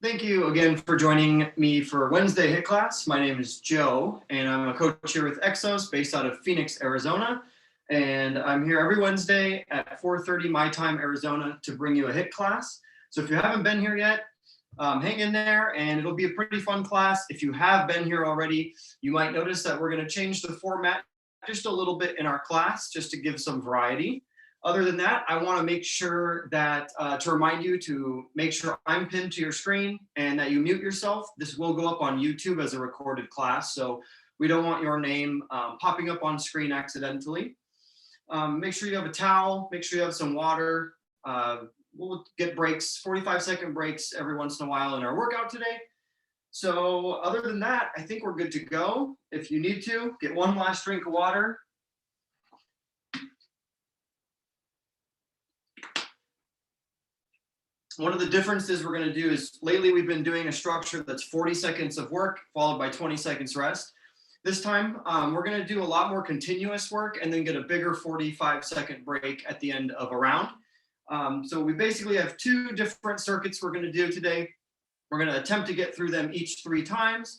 Thank you again for joining me for Wednesday HIIT class. My name is Joe, and I'm a coach here with Exos based out of Phoenix, Arizona. And I'm here every Wednesday at 4:30 my time, Arizona, to bring you a HIIT class. So if you haven't been here yet, hang in there, and it'll be a pretty fun class. If you have been here already, you might notice that we're going to change the format just a little bit in our class, just to give some variety. Other than that, I want to make sure that to remind you to make sure I'm pinned to your screen and that you mute yourself. This will go up on YouTube as a recorded class, so we don't want your name popping up on screen accidentally. Make sure you have a towel, make sure you have some water. We'll get breaks, 45-second breaks every once in a while in our workout today. So other than that, I think we're good to go. If you need to, get one last drink of water. One of the differences we're going to do is lately we've been doing a structure that's 40 seconds of work followed by 20 seconds rest. This time we're going to do a lot more continuous work and then get a bigger 45-second break at the end of a round. So we basically have two different circuits we're going to do today. We're going to attempt to get through them each 3 times,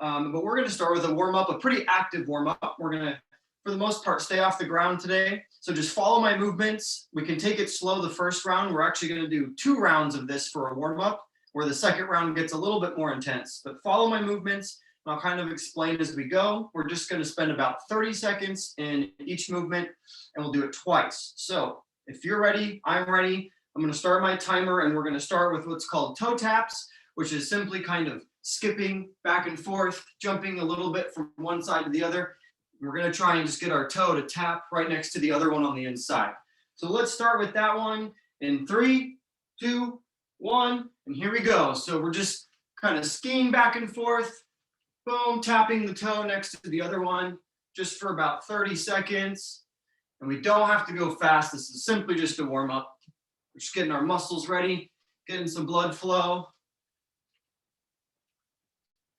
but we're going to start with a warm-up, a pretty active warm-up. We're going to, for the most part, stay off the ground today. So just follow my movements. We can take it slow the first round. We're actually going to do 2 rounds of this for a warm-up, where the second round gets a little bit more intense. But follow my movements, and I'll kind of explain as we go. We're just going to spend about 30 seconds in each movement, and we'll do it twice. So if you're ready, I'm ready. I'm going to start my timer, and we're going to start with what's called toe taps, which is simply kind of skipping back and forth, jumping a little bit from one side to the other. We're going to try and just get our toe to tap right next to the other one on the inside. So let's start with that one in 3, 2, 1, and here we go. So we're just kind of skiing back and forth, boom, tapping the toe next to the other one just for about 30 seconds. And we don't have to go fast. This is simply just a warm up. We're just getting our muscles ready, getting some blood flow.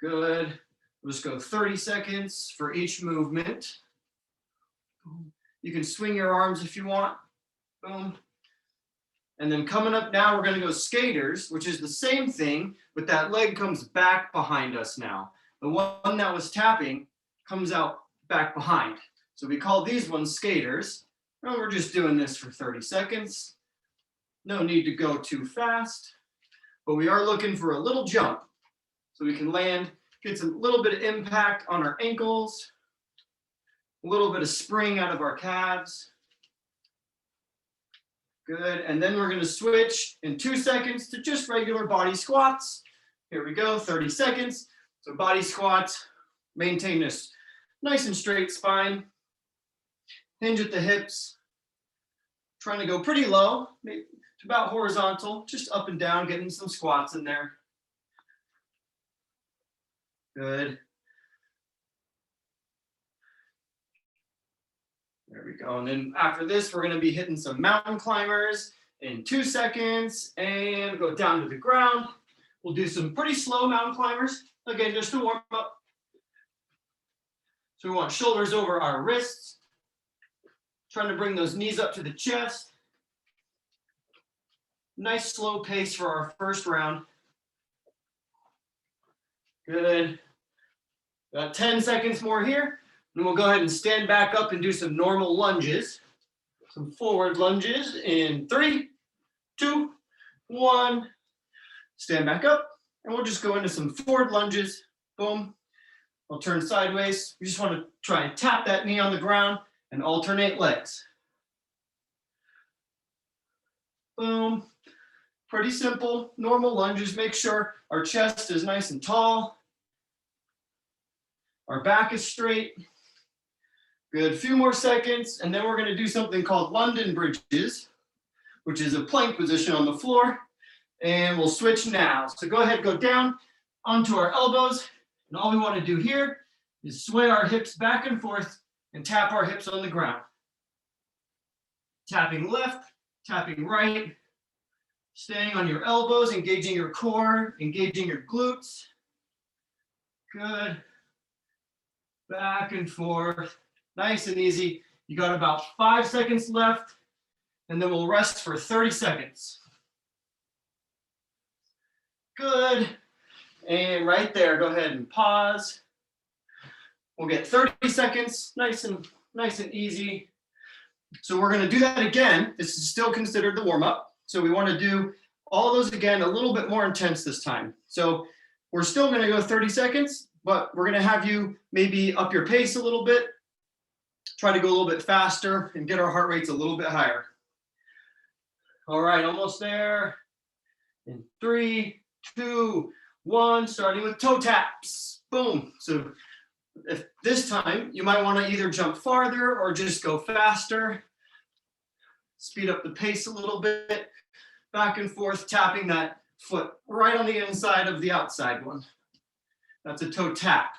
Good. We'll just go 30 seconds for each movement. You can swing your arms if you want. Boom. And then coming up now, we're going to go skaters, which is the same thing, but that leg comes back behind us now. The one that was tapping comes out back behind. So we call these ones skaters. And we're just doing this for 30 seconds. No need to go too fast, but we are looking for a little jump so we can land. Get a little bit of impact on our ankles, a little bit of spring out of our calves. Good, and then we're going to switch in 2 seconds to just regular body squats. Here we go, 30 seconds. So body squats, maintain this nice and straight spine. Hinge at the hips. Trying to go pretty low, maybe to about horizontal, just up and down, getting some squats in there. Good. There we go. And then after this, we're going to be hitting some mountain climbers in 2 seconds and go down to the ground. We'll do some pretty slow mountain climbers. Again, just to warm up. So we want shoulders over our wrists. Trying to bring those knees up to the chest. Nice slow pace for our first round. Good. Got 10 seconds more here. And we'll go ahead and stand back up and do some normal lunges. Some forward lunges in 3, 2, 1. Stand back up. And we'll just go into some forward lunges. Boom. We'll turn sideways. We just want to try and tap that knee on the ground and alternate legs. Boom. Pretty simple, normal lunges. Make sure our chest is nice and tall. Our back is straight. Good, a few more seconds, and then we're going to do something called London bridges, which is a plank position on the floor. And we'll switch now. So go ahead, go down onto our elbows. And all we want to do here is sway our hips back and forth and tap our hips on the ground. Tapping left, tapping right. Staying on your elbows, engaging your core, engaging your glutes. Good. Back and forth. Nice and easy. You got about 5 seconds left, and then we'll rest for 30 seconds. Good. And right there, go ahead and pause. We'll get 30 seconds, nice and easy. So we're gonna do that again. This is still considered the warm-up. So we wanna do all those again, a little bit more intense this time. So we're still gonna go 30 seconds, but we're gonna have you maybe up your pace a little bit, try to go a little bit faster and get our heart rates a little bit higher. All right, almost there. In 3, 2, 1, starting with toe taps. Boom. So if this time you might want to either jump farther or just go faster. Speed up the pace a little bit, back and forth, tapping that foot right on the inside of the outside one. That's a toe tap.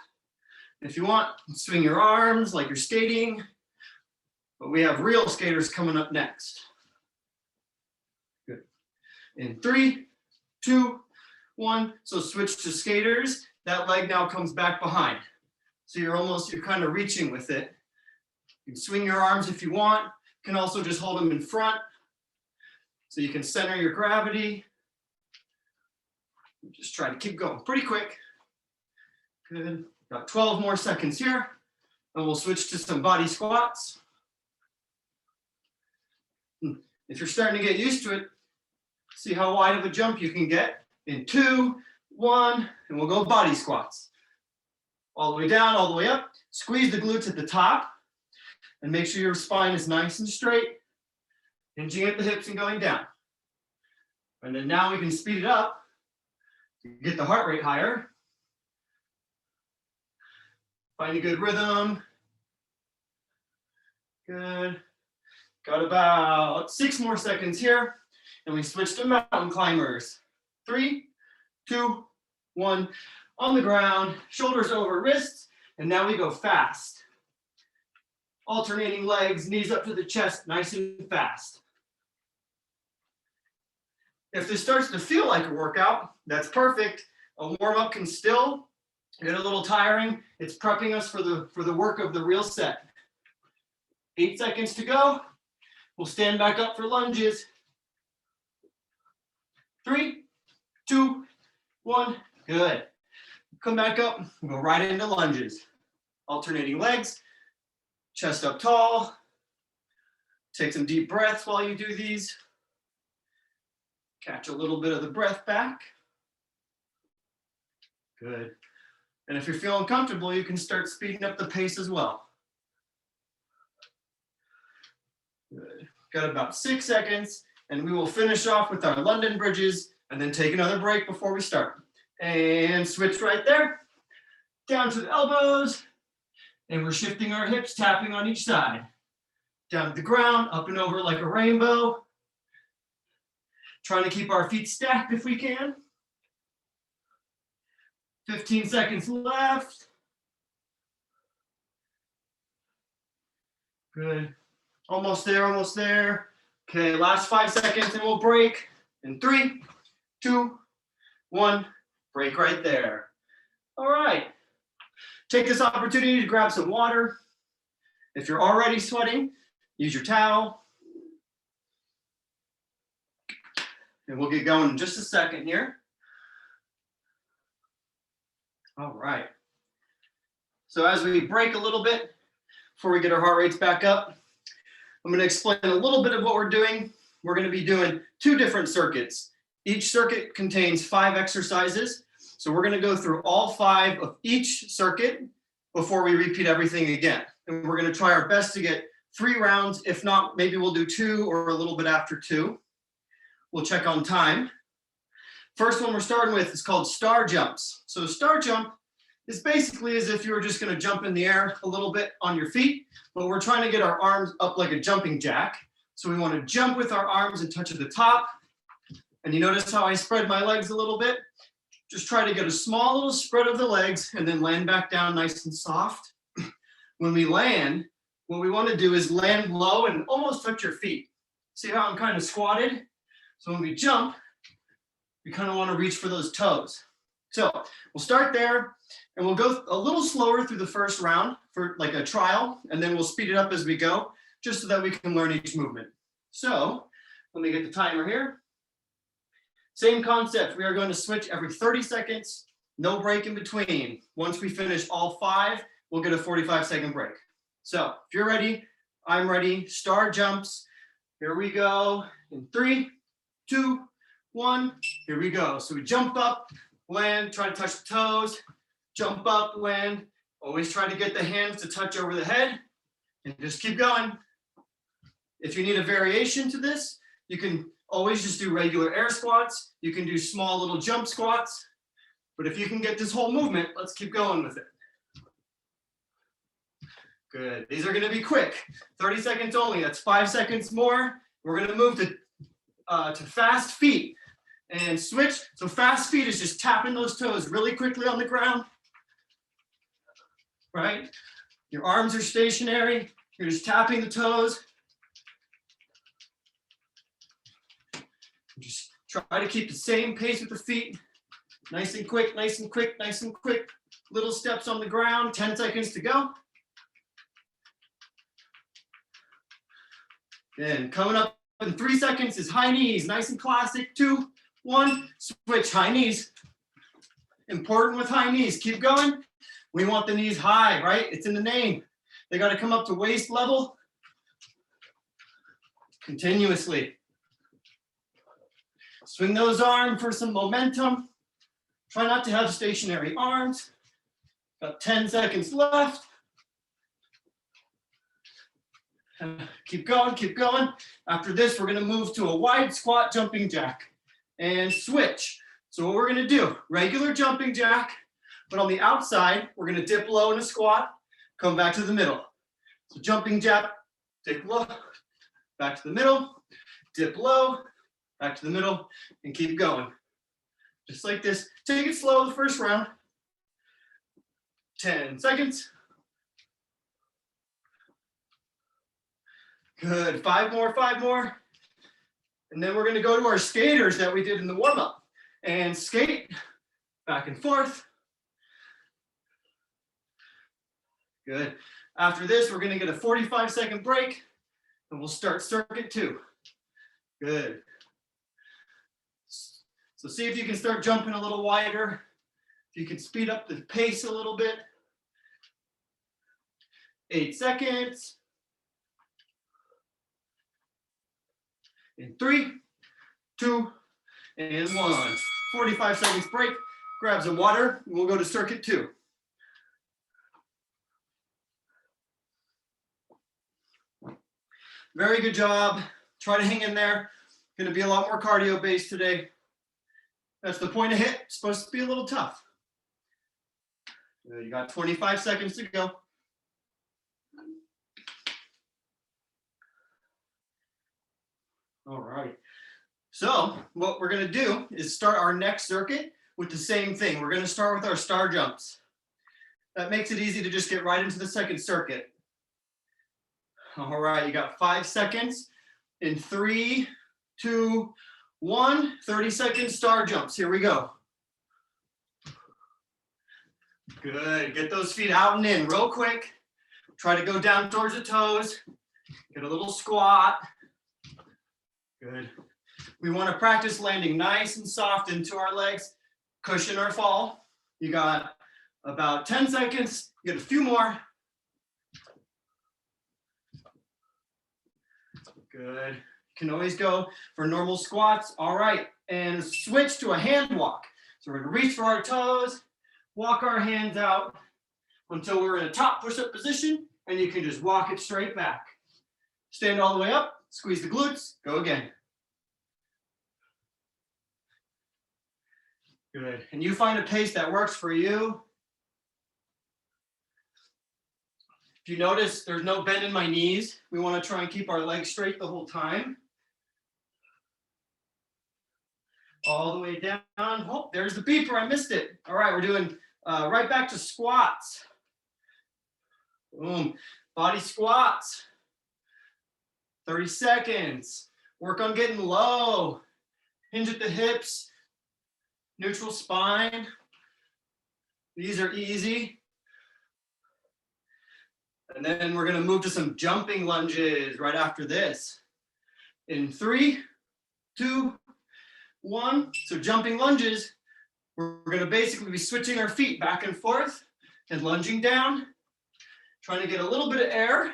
If you want, swing your arms like you're skating, but we have real skaters coming up next. Good. In 3, 2, 1, so switch to skaters. That leg now comes back behind. So you're kind of reaching with it. You can swing your arms if you want. You can also just hold them in front. So you can center your gravity. Just try to keep going pretty quick. Good, got 12 more seconds here. And we'll switch to some body squats. If you're starting to get used to it, see how wide of a jump you can get. In 2, 1, and we'll go body squats. All the way down, all the way up. Squeeze the glutes at the top and make sure your spine is nice and straight. Hinging at the hips and going down. And then now we can speed it up to get the heart rate higher. Find a good rhythm. Good. Got about 6 more seconds here. And we switch to mountain climbers. 3, 2, 1. On the ground, shoulders over wrists, and now we go fast. Alternating legs, knees up to the chest, nice and fast. If this starts to feel like a workout, that's perfect. A warm-up can still get a little tiring. It's prepping us for the work of the real set. 8 seconds to go. We'll stand back up for lunges. 3, 2, 1, good. Come back up, go right into lunges. Alternating legs, chest up tall. Take some deep breaths while you do these. Catch a little bit of the breath back. Good. And if you're feeling comfortable, you can start speeding up the pace as well. Good. Got about 6 seconds, and we will finish off with our London bridges and then take another break before we start. And switch right there, down to the elbows, and we're shifting our hips, tapping on each side. Down to the ground, up and over like a rainbow. Trying to keep our feet stacked if we can. 15 seconds left. Good. Almost there, almost there. Okay, last 5 seconds and we'll break. In 3, 2, 1. Break right there. All right. Take this opportunity to grab some water. If you're already sweating, use your towel. And we'll get going in just a second here. All right. So as we break a little bit, before we get our heart rates back up, I'm going to explain a little bit of what we're doing. We're going to be doing 2 different circuits. Each circuit contains 5 exercises. So we're going to go through all 5 of each circuit before we repeat everything again. And we're going to try our best to get 3 rounds. If not, maybe we'll do 2 or a little bit after 2. We'll check on time. First one we're starting with is called star jumps. So star jump is basically as if you were just going to jump in the air a little bit on your feet, but we're trying to get our arms up like a jumping jack. So we want to jump with our arms and touch at the top. And you notice how I spread my legs a little bit? Just try to get a small little spread of the legs and then land back down nice and soft. When we land, what we want to do is land low and almost touch your feet. See how I'm kind of squatted? So when we jump, we kind of want to reach for those toes. So we'll start there and we'll go a little slower through the first round for like a trial, and then we'll speed it up as we go, just so that we can learn each movement. So let me get the timer here. Same concept. We are going to switch every 30 seconds, no break in between. Once we finish all 5, we'll get a 45-second break. So if you're ready, I'm ready. Star jumps. Here we go. In 3, 2, 1. Here we go. So we jump up, land, try to touch the toes, jump up, land. Always try to get the hands to touch over the head and just keep going. If you need a variation to this, you can always just do regular air squats. You can do small little jump squats. But if you can get this whole movement, let's keep going with it. Good. These are going to be quick. 30 seconds only. That's 5 seconds more. We're going to move to fast feet and switch. So fast feet is just tapping those toes really quickly on the ground. Right? Your arms are stationary. You're just tapping the toes. Just try to keep the same pace with the feet. Nice and quick, nice and quick, nice and quick. Little steps on the ground, 10 seconds to go. And coming up in 3 seconds is high knees, nice and classic. 2, 1, switch, high knees. Important with high knees, keep going. We want the knees high, right? It's in the name. They got to come up to waist level continuously. Swing those arms for some momentum. Try not to have stationary arms. Got 10 seconds left. Keep going, keep going. After this, we're going to move to a wide squat jumping jack and switch. So what we're going to do, regular jumping jack, but on the outside, we're going to dip low in a squat, come back to the middle. So jumping jack, dip low, back to the middle, dip low, back to the middle, and keep going. Just like this. Take it slow the first round. 10 seconds. Good. 5 more, 5 more. And then we're going to go to our skaters that we did in the warm-up. And skate back and forth. Good. After this, we're going to get a 45-second break, and we'll start circuit 2. Good. So see if you can start jumping a little wider. If you can speed up the pace a little bit. 8 seconds. In 3, 2, and 1. 45 seconds break. Grab some water, and we'll go to circuit 2. Very good job. Try to hang in there. Going to be a lot more cardio based today. That's the point of HIIT. It's supposed to be a little tough. You got 25 seconds to go. All right. So what we're going to do is start our next circuit with the same thing. We're going to start with our star jumps. That makes it easy to just get right into the second circuit. All right, you got 5 seconds. In 3, 2, 1, 30-second star jumps. Here we go. Good. Get those feet out and in real quick. Try to go down towards the toes. Get a little squat. Good. We want to practice landing nice and soft into our legs. Cushion our fall. You got about 10 seconds. Get a few more. Good. You can always go for normal squats. All right. And switch to a hand walk. So we're going to reach for our toes, walk our hands out until we're in a top push-up position, and you can just walk it straight back. Stand all the way up, squeeze the glutes, go again. Good. And you find a pace that works for you. If you notice, there's no bend in my knees. We want to try and keep our legs straight the whole time. All the way down. Oh, there's the beeper. I missed it. All right, we're doing right back to squats. Boom. Body squats. 30 seconds. Work on getting low. Hinge at the hips. Neutral spine. These are easy. And then we're going to move to some jumping lunges right after this. In 3, 2, 1. So jumping lunges, we're going to basically be switching our feet back and forth and lunging down, trying to get a little bit of air.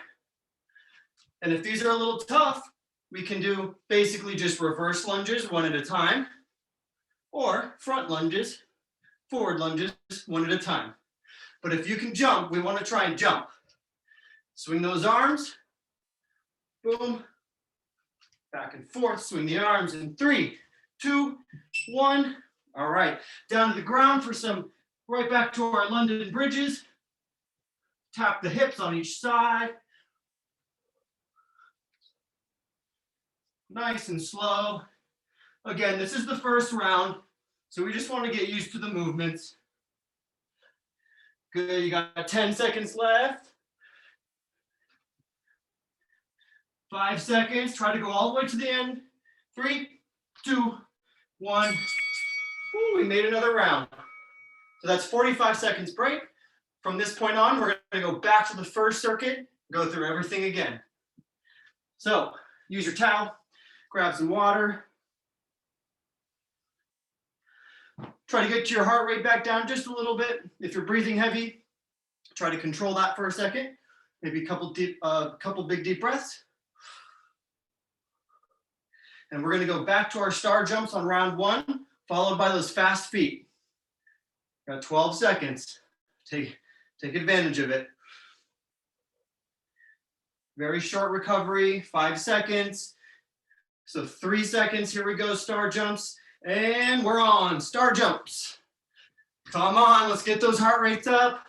And if these are a little tough, we can do basically just reverse lunges one at a time, or front lunges, forward lunges one at a time. But if you can jump, we want to try and jump. Swing those arms, boom, back and forth, swing the arms in 3, 2, 1. All right, down to the ground for some, right back to our London bridges. Tap the hips on each side. Nice and slow. Again, this is the first round, so we just want to get used to the movements. Good, you got 10 seconds left. 5 seconds, try to go all the way to the end. 3, 2, 1. Ooh, we made another round. So that's 45 seconds break. From this point on, we're going to go back to the first circuit, go through everything again. So use your towel, grab some water. Try to get your heart rate back down just a little bit. If you're breathing heavy, try to control that for a second. Maybe a couple big deep breaths. And we're going to go back to our star jumps on round 1, followed by those fast feet. Got 12 seconds. Take advantage of it. Very short recovery, 5 seconds. So 3 seconds, here we go, star jumps. And we're on, star jumps. Come on, let's get those heart rates up.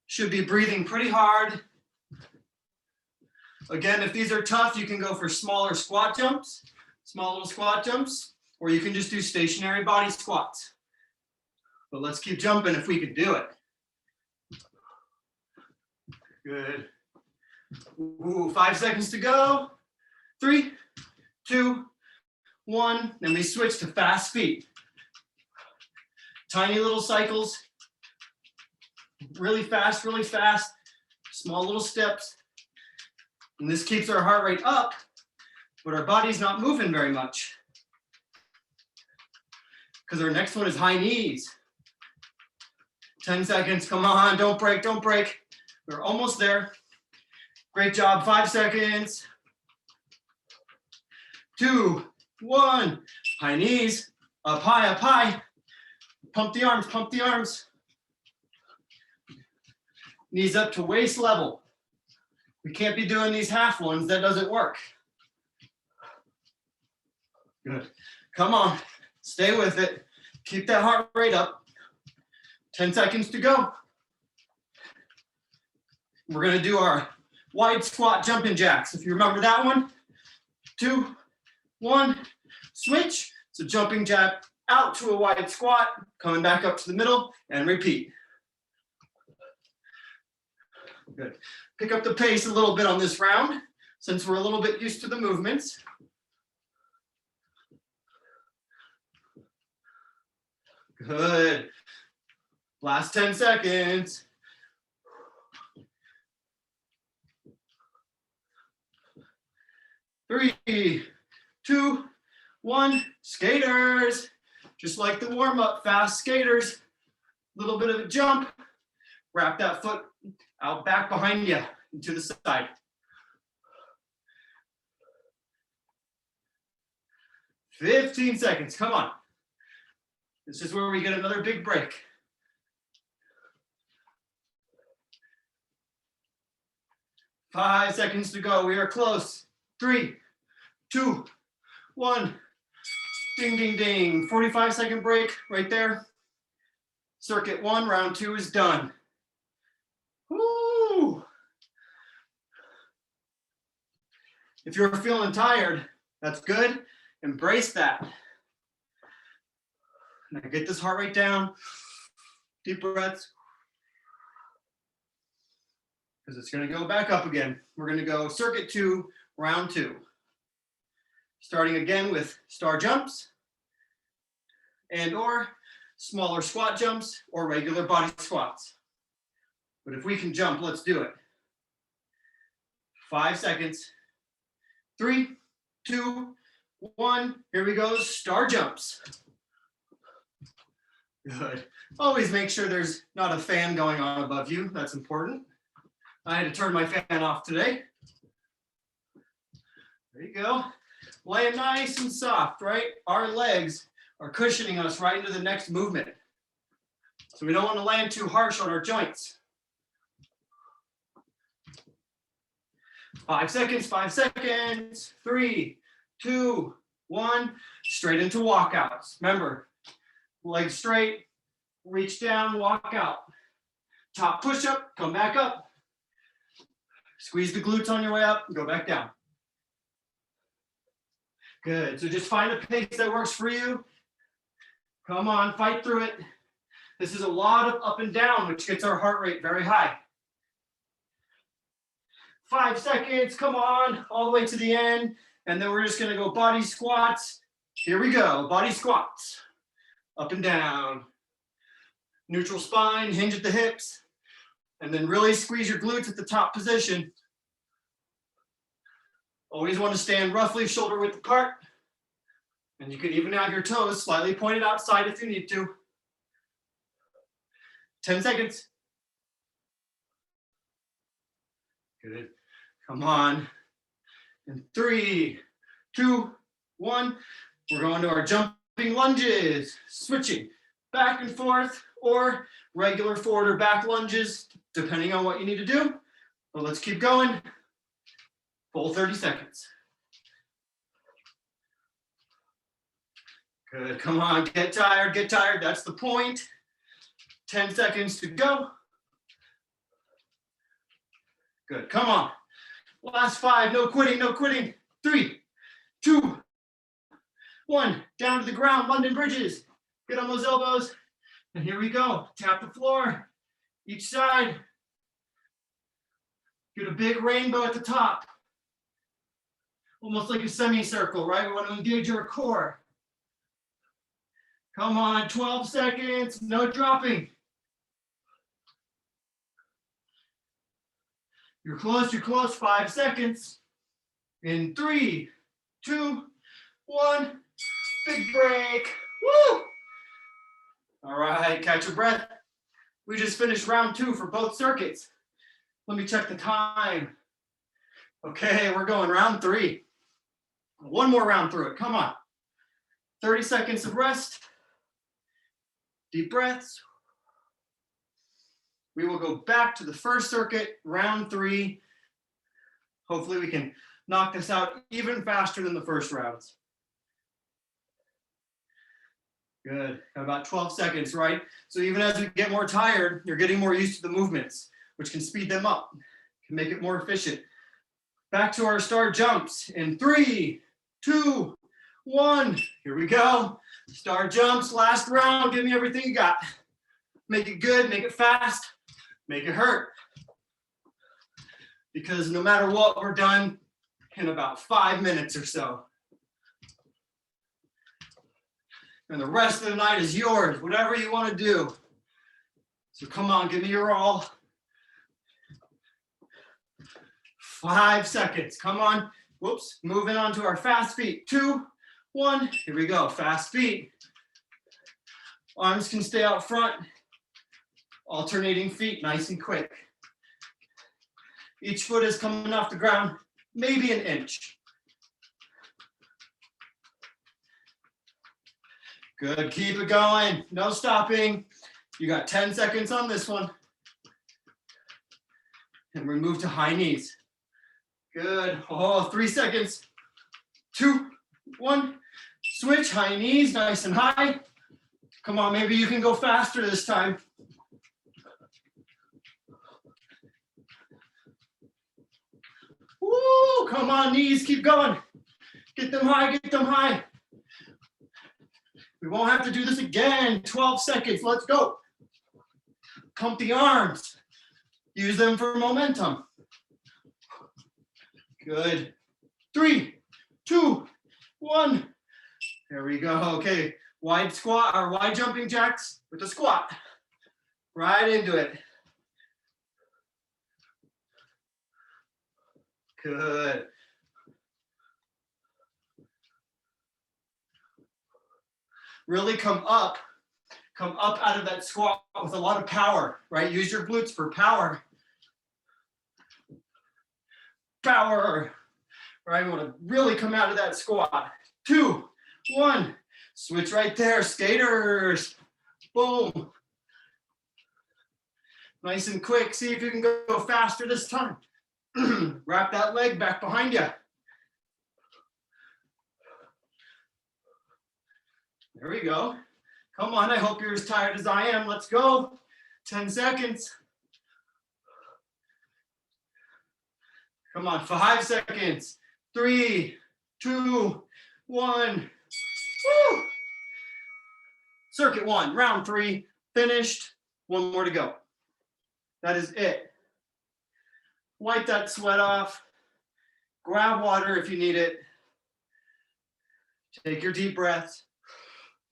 Should be breathing pretty hard. Again, if these are tough, you can go for smaller squat jumps, small little squat jumps, or you can just do stationary body squats. But let's keep jumping if we can do it. Good. Ooh, 5 seconds to go. 3, 2, 1. Then we switch to fast feet. Tiny little cycles. Really fast, small little steps. And this keeps our heart rate up, but our body's not moving very much. Because our next one is high knees. 10 seconds, come on, don't break, don't break. We're almost there. Great job, 5 seconds. 2, 1, high knees, up high, up high. Pump the arms, pump the arms. Knees up to waist level. We can't be doing these half ones, that doesn't work. Good, come on, stay with it. Keep that heart rate up. 10 seconds to go. We're gonna do our wide squat jumping jacks. If you remember that one, 2, 1, switch. So jumping jack out to a wide squat, coming back up to the middle, and repeat. Good. Pick up the pace a little bit on this round, since we're a little bit used to the movements. Good. Last 10 seconds. Three, 2, 1, skaters. Just like the warm-up, fast skaters. Little bit of a jump. Wrap that foot out back behind you and to the side. 15 seconds, come on. This is where we get another big break. Five seconds to go, we are close. 3, 2, 1. Ding, ding, ding. 45-second break right there. Circuit 1, round 2 is done. Woo! If you're feeling tired, that's good. Embrace that. Now get this heart rate down. Deep breaths. Because it's going to go back up again. We're going to go circuit 2, round 2. Starting again with star jumps and or smaller squat jumps or regular body squats. But if we can jump, let's do it. 5 seconds. 3, 2, 1. Here we go, star jumps. Good. Always make sure there's not a fan going on above you. That's important. I had to turn my fan off today. There you go. Laying nice and soft, right? Our legs are cushioning us right into the next movement. So we don't want to land too harsh on our joints. 5 seconds, 5 seconds. 3, 2, 1. Straight into walkouts. Remember, legs straight, reach down, walk out. Top push up, come back up. Squeeze the glutes on your way up, go back down. Good, so just find a pace that works for you. Come on, fight through it. This is a lot of up and down, which gets our heart rate very high. 5 seconds, come on, all the way to the end. And then we're just gonna go body squats. Here we go, body squats. Up and down. Neutral spine, hinge at the hips. And then really squeeze your glutes at the top position. Always want to stand roughly shoulder width apart. And you can even have your toes slightly pointed outside if you need to. 10 seconds. Good. Come on. And 3, 2, 1. We're going to our jumping lunges. Switching back and forth or regular forward or back lunges, depending on what you need to do. But let's keep going. Full 30 seconds. Good, come on, get tired, that's the point. 10 seconds to go. Good, come on. Last 5, no quitting, no quitting. 3, 2, 1, down to the ground, London bridges. Get on those elbows, and here we go. Tap the floor, each side. Get a big rainbow at the top. Almost like a semicircle, right? We want to engage our core. Come on, 12 seconds, no dropping. You're close, 5 seconds. In 3, 2, 1, big break. Woo! All right, catch your breath. We just finished round 2 for both circuits. Let me check the time. Okay, we're going round 3. One more round through it, come on. 30 seconds of rest. Deep breaths. We will go back to the first circuit, round 3. Hopefully we can knock this out even faster than the first rounds. Good, about 12 seconds, right? So even as we get more tired, you're getting more used to the movements, which can speed them up, can make it more efficient. Back to our star jumps in 3, 2, 1. Here we go. Star jumps, last round. Give me everything you got. Make it good, make it fast, make it hurt. Because no matter what, we're done in about 5 minutes or so. And the rest of the night is yours, whatever you want to do. So come on, give me your all. 5 seconds, come on. Whoops, moving on to our fast feet. 2, 1, here we go, fast feet. Arms can stay out front. Alternating feet, nice and quick. Each foot is coming off the ground, maybe an inch. Good, keep it going, no stopping. You got 10 seconds on this one. And we move to high knees. Good, 3 seconds. 2, 1, switch, high knees, nice and high. Come on, maybe you can go faster this time. Woo, come on, knees, keep going. Get them high, get them high. We won't have to do this again. 12 seconds, let's go. Pump the arms. Use them for momentum. Good. 3, 2, 1. There we go. Okay, wide squat or wide jumping jacks with a squat. Right into it. Good. Really come up out of that squat with a lot of power, right? Use your glutes for power. Power, right? You want to really come out of that squat. 2, 1, switch right there, skaters. Boom. Nice and quick. See if you can go faster this time. Wrap that leg back behind you. There we go. Come on, I hope you're as tired as I am. Let's go. 10 seconds. Come on, 5 seconds. 3, 2, 1. Woo! Circuit 1, round 3, finished. 1 more to go. That is it. Wipe that sweat off. Grab water if you need it. Take your deep breaths.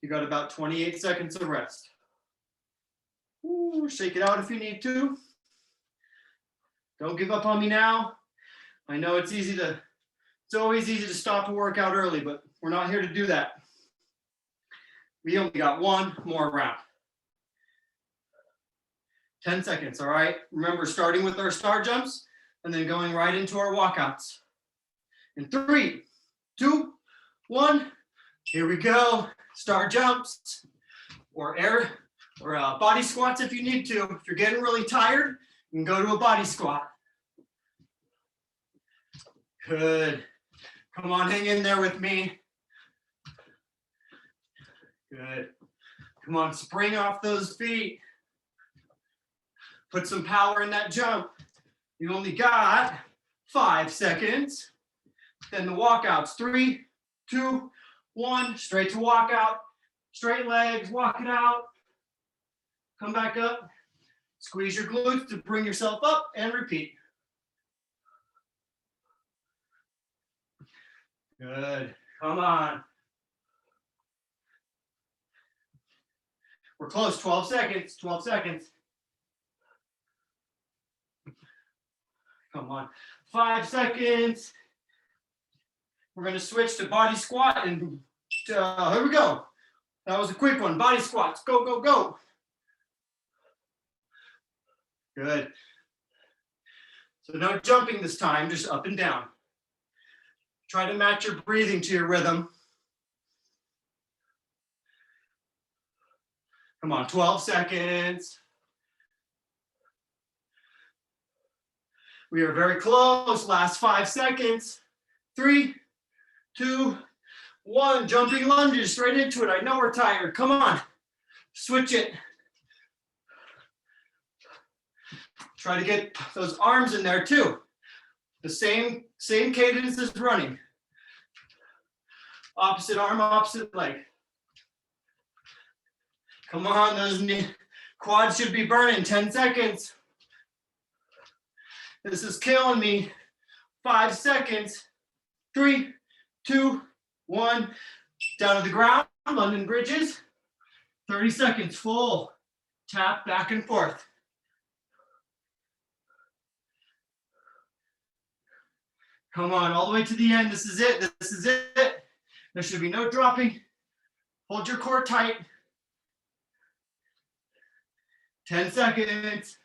You got about 28 seconds of rest. Ooh, shake it out if you need to. Don't give up on me now. I know it's always easy to stop a workout early, but we're not here to do that. We only got 1 more round. 10 seconds, all right? Remember, starting with our star jumps and then going right into our walkouts. In 3, 2, 1, here we go. Star jumps or body squats if you need to. If you're getting really tired, you can go to a body squat. Good. Come on, hang in there with me. Good. Come on, spring off those feet. Put some power in that jump. You only got 5 seconds. Then the walkouts, 3, 2, 1, straight to walkout. Straight legs, walk it out. Come back up. Squeeze your glutes to bring yourself up and repeat. Good. Come on. We're close. 12 seconds. 12 seconds. Come on. 5 seconds. We're going to switch to body squat and here we go. That was a quick one. Body squats. Go, go, go. Good. So no jumping this time, just up and down. Try to match your breathing to your rhythm. Come on, 12 seconds. We are very close. Last 5 seconds. 3, 2, 1. Jumping lunges straight into it. I know we're tired. Come on. Switch it. Try to get those arms in there too. The same cadence as running. Opposite arm, opposite leg. Come on, those quads should be burning. 10 seconds. This is killing me. 5 seconds. 3, 2, 1. Down to the ground, London bridges. 30 seconds, full. Tap back and forth. Come on, all the way to the end. This is it. This is it. There should be no dropping. Hold your core tight. 10 seconds.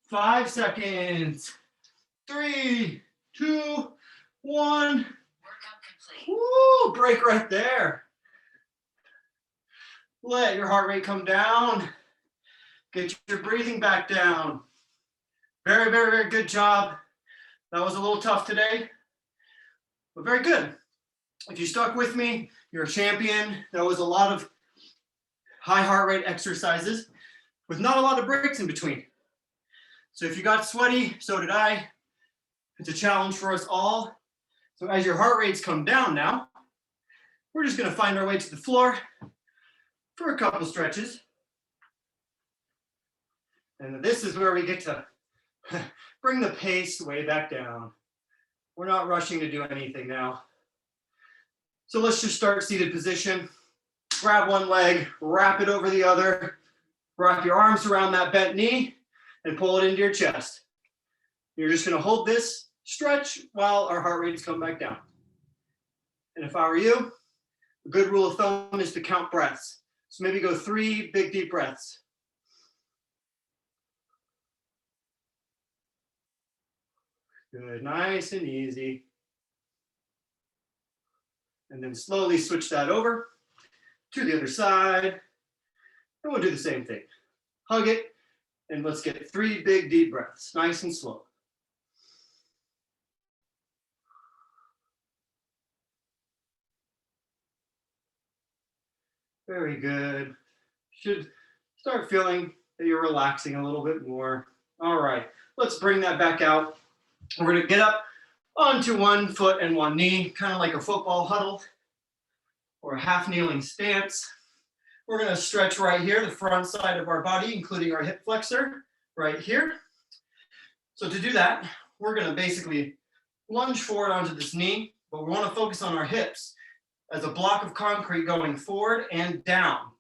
5 seconds. 3, 2, 1. Workout complete. Woo, break right there. Let your heart rate come down. Get your breathing back down. Very, very, very good job. That was a little tough today, but very good. If you stuck with me, you're a champion. That was a lot of high heart rate exercises with not a lot of breaks in between. So if you got sweaty, so did I. It's a challenge for us all. So as your heart rates come down now, we're just going to find our way to the floor for a couple stretches. And this is where we get to bring the pace way back down. We're not rushing to do anything now. So let's just start seated position. Grab one leg, wrap it over the other. Wrap your arms around that bent knee and pull it into your chest. You're just going to hold this stretch while our heart rates come back down. And if I were you, A good rule of thumb is to count breaths. So maybe go 3 big deep breaths. Good, nice and easy. And then slowly switch that over to the other side. And we'll do the same thing. Hug it, and let's get 3 big deep breaths, nice and slow. Very good. Should start feeling that you're relaxing a little bit more. All right, let's bring that back out. We're gonna get up onto 1 foot and 1 knee, kind of like a football huddle or a half kneeling stance. We're gonna stretch right here, the front side of our body, including our hip flexor right here. So to do that, we're gonna basically lunge forward onto this knee, but we wanna focus on our hips as a block of concrete going forward and down.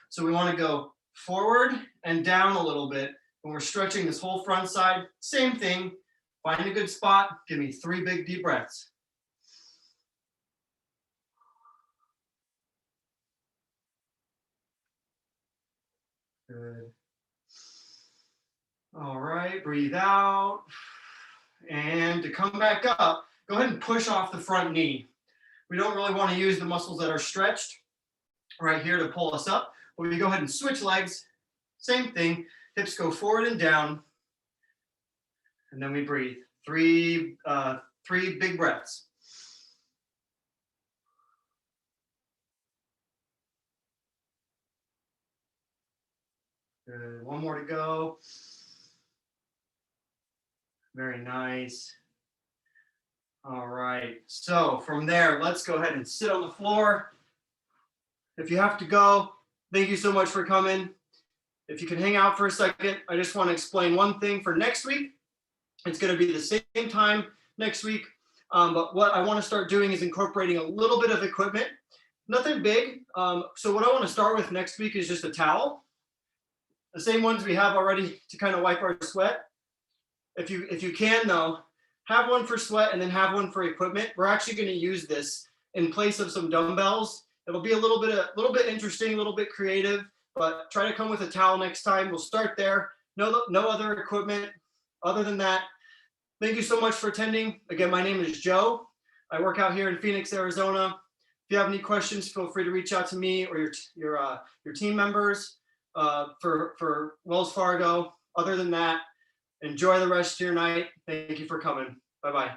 So we wanna go forward and down a little bit when we're stretching this whole front side. Same thing, find a good spot, give me 3 big deep breaths. Good. All right, breathe out. And to come back up, go ahead and push off the front knee. We don't really want to use the muscles that are stretched right here to pull us up. But we go ahead and switch legs, same thing. Hips go forward and down. And then we breathe. 3 big breaths. Good. 1 more to go. Very nice. All right. So from there, let's go ahead and sit on the floor. If you have to go, thank you so much for coming. If you can hang out for a second, I just want to explain one thing for next week. It's going to be the same time next week. But what I want to start doing is incorporating a little bit of equipment. Nothing big. So what I want to start with next week is just a towel. The same ones we have already to kind of wipe our sweat. If you can though, have one for sweat and then have one for equipment. We're actually going to use this in place of some dumbbells. It'll be a little bit interesting, a little bit creative, but try to come with a towel next time. We'll start there. No other equipment other than that. Thank you so much for attending. Again, my name is Joe. I work out here in Phoenix, Arizona. If you have any questions, feel free to reach out to me or your team members for Wells Fargo. Other than that, enjoy the rest of your night. Thank you for coming. Bye-bye.